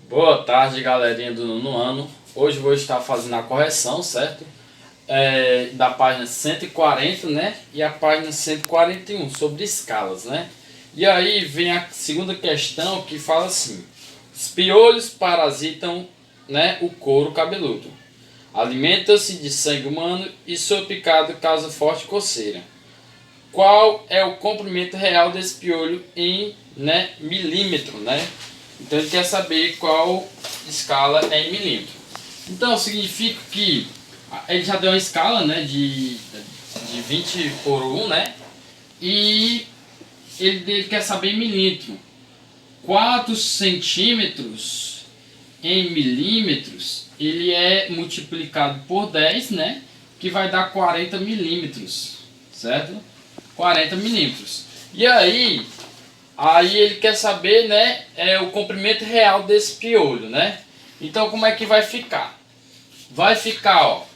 Boa tarde, galerinha do nono ano. Hoje vou estar fazendo a correção, certo? Da página 140, né? E a página 141 sobre escalas, né? E aí vem a segunda questão que fala assim: os piolhos parasitam, né, o couro cabeludo. Alimentam-se de sangue humano e sua picada causa forte coceira. Qual é o comprimento real desse piolho em, né, milímetro, né? Então ele quer saber qual escala é em milímetro. Então significa que ele já deu uma escala, né, de 20 por 1, né? E ele quer saber em milímetro. 4 centímetros em milímetros, ele é multiplicado por 10, né? Que vai dar 40 milímetros, certo? 40 milímetros. E aí ele quer saber, né, o comprimento real desse piolho, né? Então como é que vai ficar? Vai ficar, ó,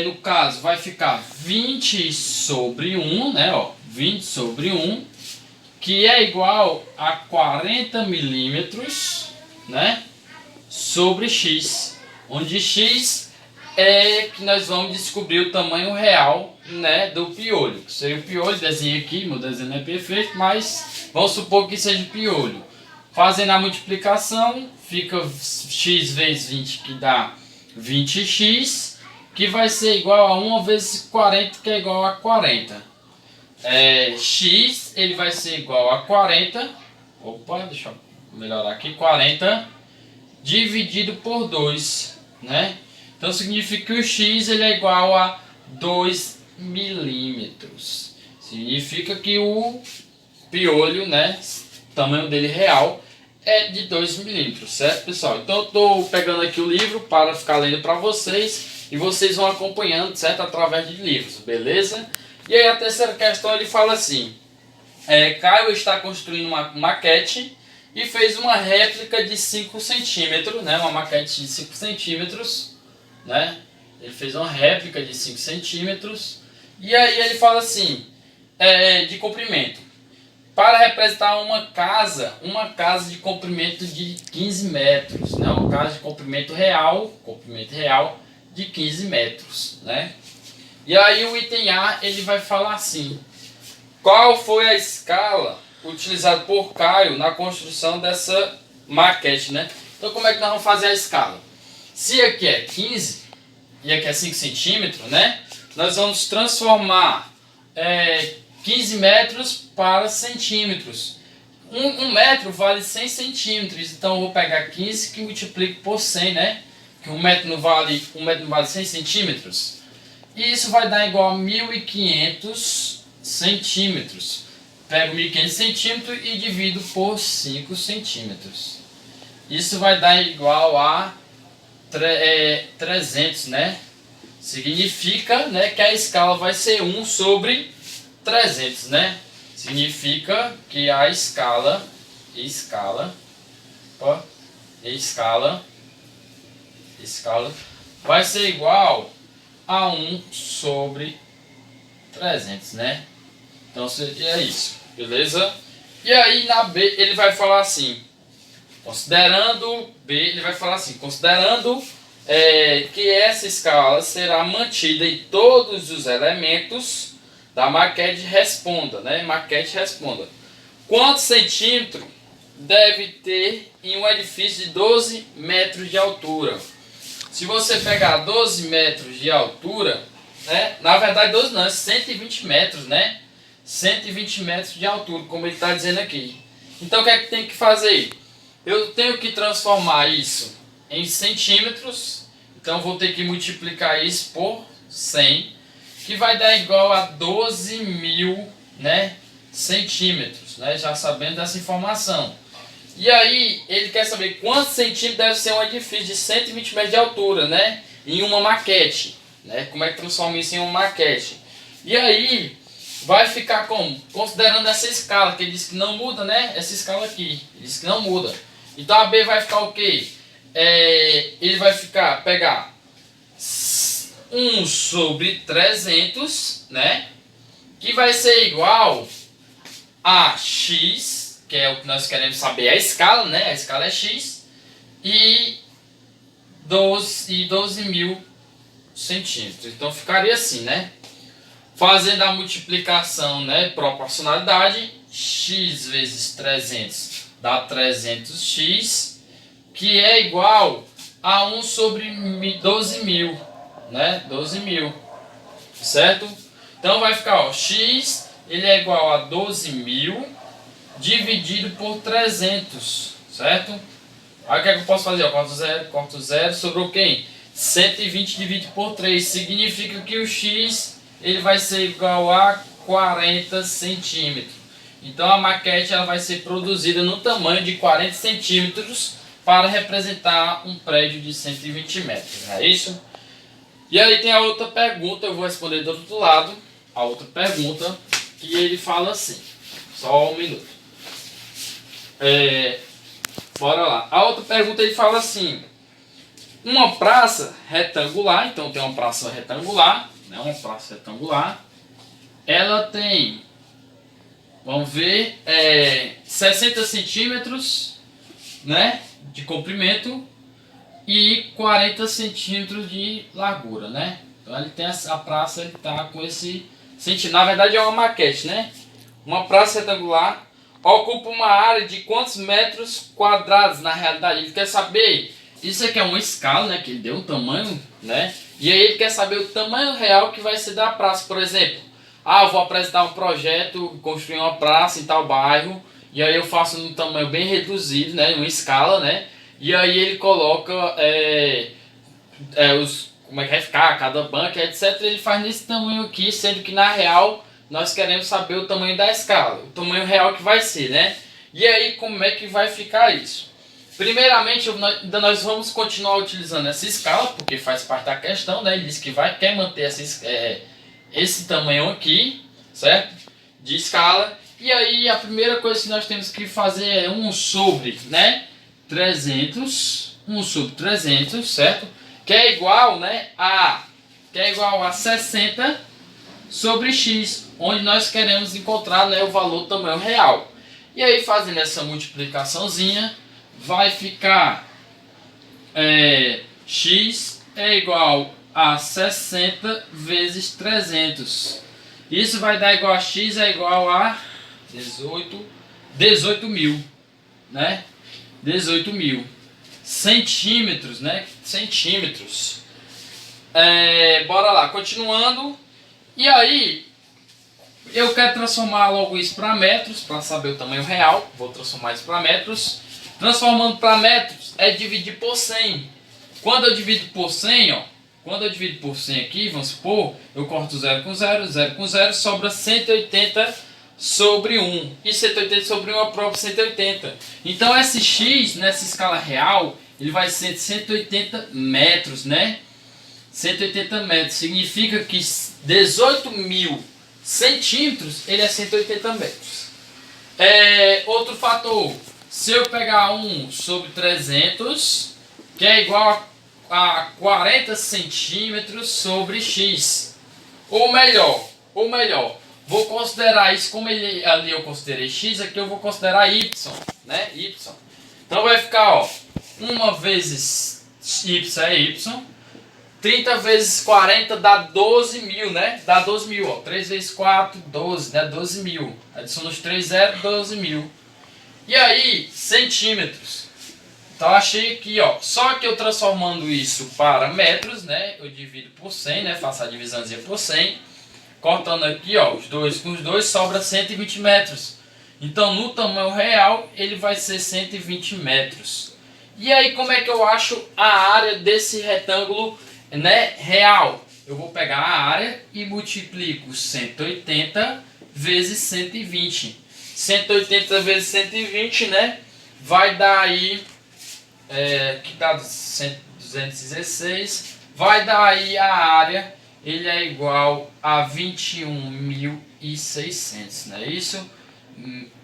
no caso, vai ficar 20 sobre 1, né, ó, 20 sobre 1, que é igual a 40 milímetros, né, sobre x, onde x é que nós vamos descobrir o tamanho real, né, do piolho. Que seria o piolho, desenho aqui, meu desenho não é perfeito, mas vamos supor que seja piolho. Fazendo a multiplicação, fica x vezes 20, que dá 20x, que vai ser igual a 1 vezes 40, que é igual a 40. X, ele vai ser igual a 40, opa, deixa eu melhorar aqui, 40 dividido por 2, né? Então significa que o x ele é igual a 2 milímetros. Significa que o piolho, né, o tamanho dele real é de 2 milímetros, certo, pessoal? Então eu estou pegando aqui o livro para ficar lendo para vocês e vocês vão acompanhando, certo, através de livros, beleza? E aí a terceira questão ele fala assim: Caio está construindo uma maquete e fez uma réplica de 5 centímetros, né? Uma maquete de 5 centímetros, né? Ele fez uma réplica de 5 centímetros. E aí ele fala assim, de comprimento. Para representar uma casa de comprimento de 15 metros, né? Uma casa de comprimento real de 15 metros, né? E aí o item A, ele vai falar assim: qual foi a escala utilizada por Caio na construção dessa maquete, né? Então como é que nós vamos fazer a escala? Se aqui é 15 e aqui é 5 centímetros, né? Nós vamos transformar 15 metros para centímetros. Um metro vale 100 centímetros, então eu vou pegar 15 que multiplico por 100, né? Que um metro não vale 100 centímetros. E isso vai dar igual a 1.500 centímetros. Pego 1.500 centímetros e divido por 5 centímetros. Isso vai dar igual a 300, né? Significa, né, que a escala vai ser 1 sobre 300, né? Significa que a escala vai ser igual a 1 sobre 300, né? Então seria isso, beleza? E aí na B ele vai falar assim, considerando que essa escala será mantida em todos os elementos da maquete, responda, né? Maquete responda. Quantos centímetros deve ter em um edifício de 12 metros de altura? Se você pegar 12 metros de altura, né? Na verdade 12 não, é 120 metros, né? 120 metros de altura, como ele está dizendo aqui. Então o que é que tem que fazer? Eu tenho que transformar isso em centímetros, então vou ter que multiplicar isso por 100, que vai dar igual a 12.000, né, centímetros, né? Já sabendo dessa informação. E aí ele quer saber quantos centímetros deve ser um edifício de 120 metros de altura, né? Em uma maquete, né? Como é que transforma isso em uma maquete? E aí vai ficar como? Considerando essa escala, que ele diz que não muda, né? Essa escala aqui, ele diz que não muda. Então a B vai ficar o quê? Ele vai pegar 1 sobre 300, né? Que vai ser igual a x, que é o que nós queremos saber, a escala, né? A escala é x, e 12.000 centímetros. Então ficaria assim, né? Fazendo a multiplicação, né, proporcionalidade, x vezes 300 dá 300x, que é igual a 1 sobre 12.000, né? 12.000, certo? Então vai ficar, ó, x ele é igual a 12.000 dividido por 300, certo? Aí o que é que eu posso fazer? Eu corto zero, sobrou quem? 120 dividido por 3, significa que o x ele vai ser igual a 40 centímetros. Então a maquete ela vai ser produzida no tamanho de 40 centímetros para representar um prédio de 120 metros, não é isso? E aí tem a outra pergunta, eu vou responder do outro lado, a outra pergunta, que ele fala assim, só um minuto. Bora lá. A outra pergunta ele fala assim, uma praça retangular, então tem uma praça retangular, né, uma praça retangular, ela tem, vamos ver, 60 centímetros, né, de comprimento e 40 centímetros de largura, né? Então ele tem a praça, ele tá com esse centímetro. Na verdade é uma maquete, né? Uma praça retangular ocupa uma área de quantos metros quadrados na realidade? Ele quer saber, isso aqui é uma escala, né? Que ele deu um tamanho, né? E aí ele quer saber o tamanho real que vai ser da praça, por exemplo. Ah, eu vou apresentar um projeto, construir uma praça em tal bairro, e aí eu faço num tamanho bem reduzido, né? Uma escala, né? E aí ele coloca como é que vai ficar, cada banca, etc. Ele faz nesse tamanho aqui, sendo que na real nós queremos saber o tamanho da escala, o tamanho real que vai ser, né? E aí como é que vai ficar isso? Primeiramente, nós vamos continuar utilizando essa escala, porque faz parte da questão, né? Ele diz que quer manter esse tamanho aqui, certo? De escala. E aí a primeira coisa que nós temos que fazer é 1 sobre, né? 300, 1 sobre 300, certo? Que é igual, né, que é igual a 60 sobre x, onde nós queremos encontrar, né, o valor tamanho real. E aí fazendo essa multiplicaçãozinha, vai ficar x é igual a 60 vezes 300. Isso vai dar igual a x é igual a 18.000, né? 18.000 centímetros, né? Centímetros. Bora lá, continuando. E aí, eu quero transformar logo isso para metros, para saber o tamanho real. Vou transformar isso para metros. Transformando para metros é dividir por 100. Quando eu divido por 100, ó, quando eu divido por 100 aqui, vamos supor, eu corto 0 com 0, 0 com 0, sobra 180 sobre 1. E 180 sobre 1 é o próprio 180. Então esse x, nessa escala real, ele vai ser de 180 metros, né? 180 metros. Significa que 18.000 centímetros, ele é 180 metros. Outro fator, se eu pegar 1 sobre 300, que é igual a 40 centímetros sobre x. Ou melhor, vou considerar isso, como ali eu considerei x, aqui eu vou considerar y, né? Y. Então vai ficar, ó, 1 vezes y é y, 30 vezes 40 dá 12.000, né? Dá 12.000, ó. 3 vezes 4, 12, né? 12.000. Adiciona os 3 zeros, 12.000. E aí, centímetros. Então achei aqui, ó. Só que eu transformando isso para metros, né? Eu divido por 100, né? Faço a divisãozinha por 100. Cortando aqui, ó, os dois com os dois, sobra 120 metros. Então, no tamanho real, ele vai ser 120 metros. E aí, como é que eu acho a área desse retângulo, né, real? Eu vou pegar a área e multiplico 180 vezes 120. 180 vezes 120, né? Vai dar aí, que dá 216. Vai dar aí a área, ele é igual a 21.600, não é isso?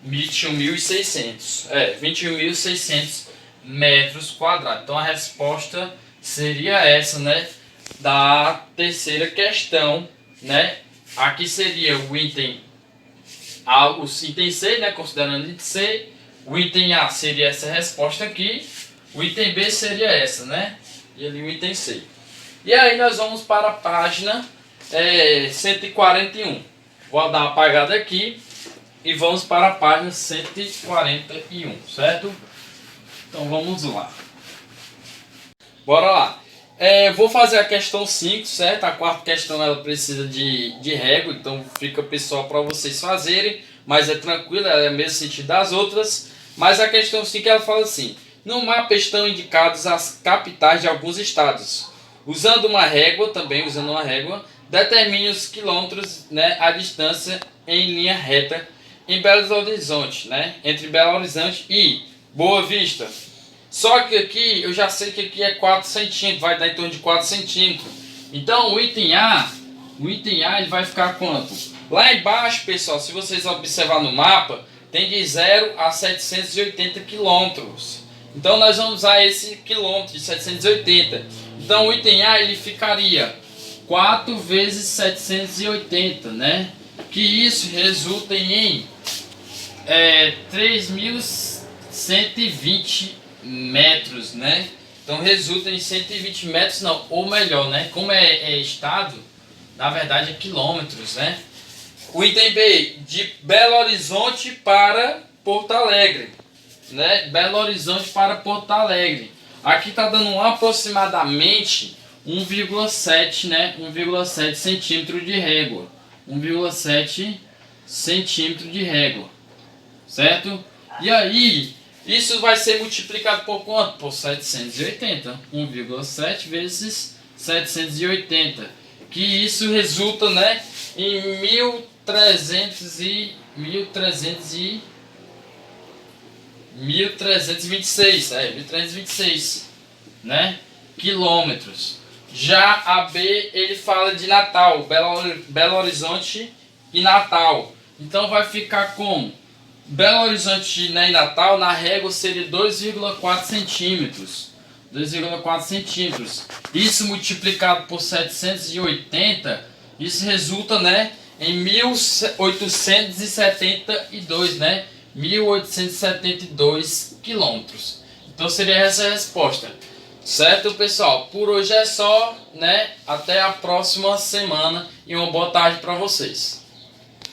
21.600. 21.600 metros quadrados. Então a resposta seria essa, né? Da terceira questão, né? Aqui seria o item A, o item C, né? Considerando o item C. O item A seria essa resposta aqui. O item B seria essa, né? E ali o item C. E aí nós vamos para a página 141. Vou dar uma apagada aqui e vamos para a página 141, certo? Então vamos lá. Bora lá. Vou fazer a questão 5, certo? A quarta questão ela precisa de régua, então fica pessoal para vocês fazerem, mas é tranquilo, ela é o mesmo sentido das outras. Mas a questão 5 ela fala assim: no mapa estão indicadas as capitais de alguns estados. Usando uma régua, determine os quilômetros, né, a distância em linha reta em Belo Horizonte, né, entre Belo Horizonte e Boa Vista. Só que aqui, eu já sei que aqui é 4 centímetros, vai dar em torno de 4 centímetros. Então o item A ele vai ficar quanto? Lá embaixo, pessoal, se vocês observar no mapa, tem de 0 a 780 quilômetros. Então nós vamos usar esse quilômetro de 780. Então o item A ele ficaria 4 vezes 780, né? Que isso resulta em 3.120 metros, né? Então resulta em 120 metros, não, ou melhor, né? Como é estado, na verdade é quilômetros, né? O item B, de Belo Horizonte para Porto Alegre, né? Belo Horizonte para Porto Alegre. Aqui está dando aproximadamente 1,7, né? 1,7 centímetro de régua. 1,7 centímetro de régua, certo? E aí, isso vai ser multiplicado por quanto? Por 780. 1,7 vezes 780. Que isso resulta, né, em 1.326, 1.326, né, quilômetros. Já a B, ele fala de Natal, Belo Horizonte e Natal. Então vai ficar como? Belo Horizonte, né, e Natal, na régua seria 2,4 centímetros. 2,4 centímetros. Isso multiplicado por 780, isso resulta, né, em 1.872, né? 1.872 quilômetros. Então seria essa a resposta. Certo, pessoal? Por hoje é só, né? Até a próxima semana e uma boa tarde para vocês.